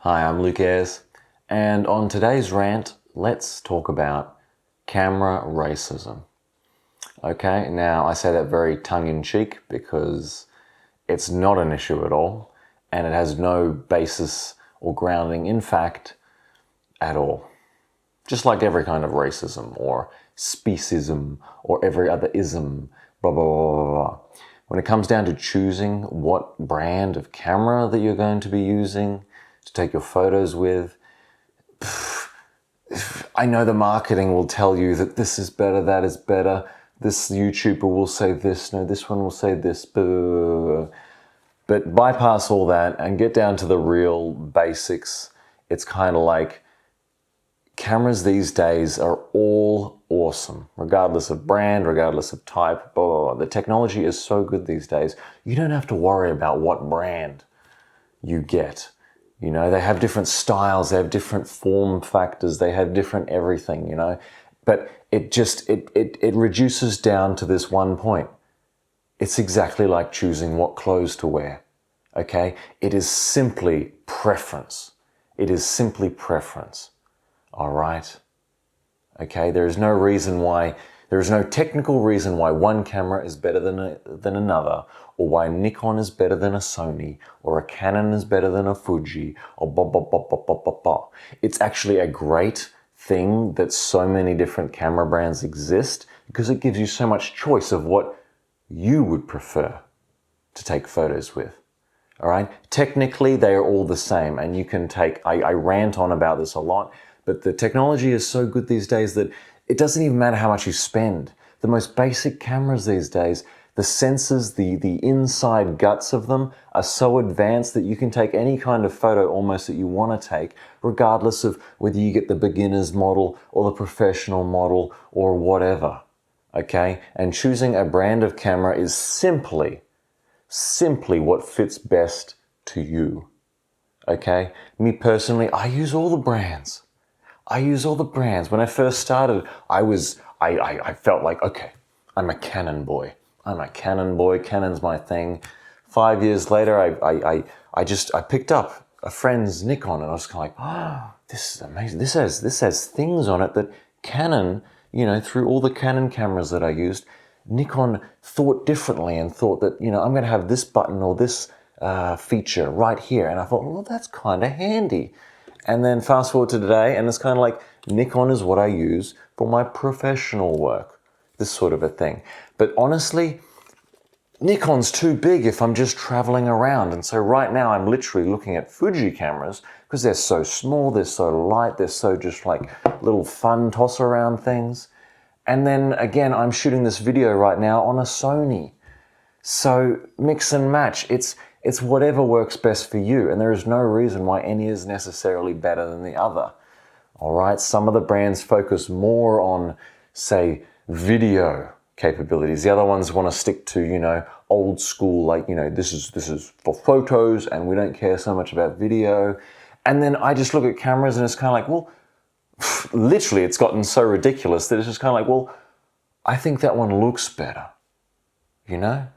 Hi, I'm Ayers, and on today's rant, let's talk about camera racism. Okay, now I say that very tongue-in-cheek because it's not an issue at all, and it has no basis or grounding in fact at all. Just like every kind of racism or speciesism or every other ism, blah, blah, blah, blah, blah. When it comes down to choosing what brand of camera that you're going to be using to take your photos with, I know the marketing will tell you that this is better, that is better. This YouTuber will say this, no, this one will say this. But bypass all that and get down to the real basics. It's kind of like cameras these days are all awesome, regardless of brand, regardless of type, blah, blah, blah. The technology is so good these days, you don't have to worry about what brand you get. You know, they have different styles, they have different form factors, they have different everything, you know. But it reduces down to this one point. It's exactly like choosing what clothes to wear, okay? It is simply preference. It is simply preference, all right? Okay, there is no technical reason why one camera is better than another, or why Nikon is better than a Sony, or a Canon is better than a Fuji, or blah, blah, blah, blah, blah, blah, blah. It's actually a great thing that so many different camera brands exist because it gives you so much choice of what you would prefer to take photos with. All right, technically they are all the same, and you can take, I rant on about this a lot, but the technology is so good these days that it doesn't even matter how much you spend. The most basic cameras these days, the sensors, the inside guts of them are so advanced that you can take any kind of photo almost that you want to take, regardless of whether you get the beginner's model or the professional model or whatever. Okay, and choosing a brand of camera is simply what fits best to you. Okay, me personally, I use all the brands. When I first started, I felt like, okay, I'm a Canon boy. Canon's my thing. 5 years later, I picked up a friend's Nikon, and I was kind of like, oh, this is amazing. This has things on it that Canon, you know, through all the Canon cameras that I used, Nikon thought differently and thought that, you know, I'm going to have this button or this feature right here. And I thought, well, that's kind of handy. And then fast forward to today, and it's kind of like Nikon is what I use for my professional work, this sort of a thing. But honestly, Nikon's too big if I'm just traveling around. And so right now I'm literally looking at Fuji cameras because they're so small, they're so light, they're so just like little fun toss around things. And then again, I'm shooting this video right now on a Sony. So mix and match. It's whatever works best for you, and there is no reason why any is necessarily better than the other. All right, some of the brands focus more on, say, video capabilities. The other ones want to stick to, you know, old school, like, you know, this is for photos, and we don't care so much about video. And then I just look at cameras, and it's kind of like, well, literally, it's gotten so ridiculous that it's just kind of like, well, I think that one looks better, you know?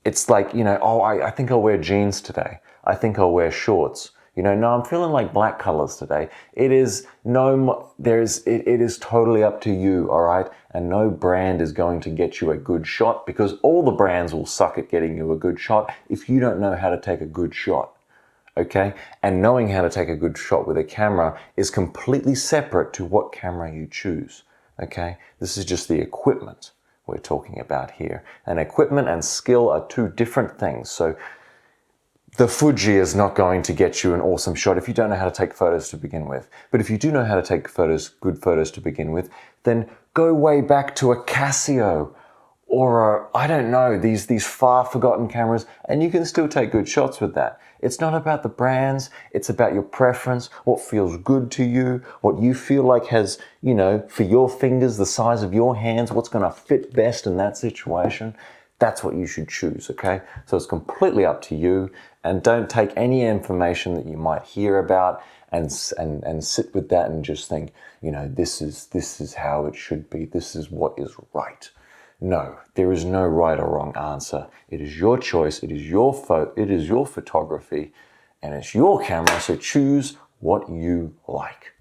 It's like, you know, oh, I think I'll wear jeans today. I think I'll wear shorts. You know, no, I'm feeling like black colors today. It is totally up to you, all right? And no brand is going to get you a good shot because all the brands will suck at getting you a good shot if you don't know how to take a good shot, okay? And knowing how to take a good shot with a camera is completely separate to what camera you choose, okay? This is just the equipment we're talking about here. And equipment and skill are two different things. So the Fuji is not going to get you an awesome shot if you don't know how to take photos to begin with. But if you do know how to take photos, good photos to begin with, then go way back to a Casio or I don't know, these far forgotten cameras, and you can still take good shots with that. It's not about the brands, it's about your preference, what feels good to you, what you feel like has, you know, for your fingers, the size of your hands, what's going to fit best in that situation. That's what you should choose, okay? So it's completely up to you, and don't take any information that you might hear about and sit with that and just think, you know, this is how it should be, this is what is right. No, there is no right or wrong answer. It is your choice, it is your photography, and it's your camera, so choose what you like.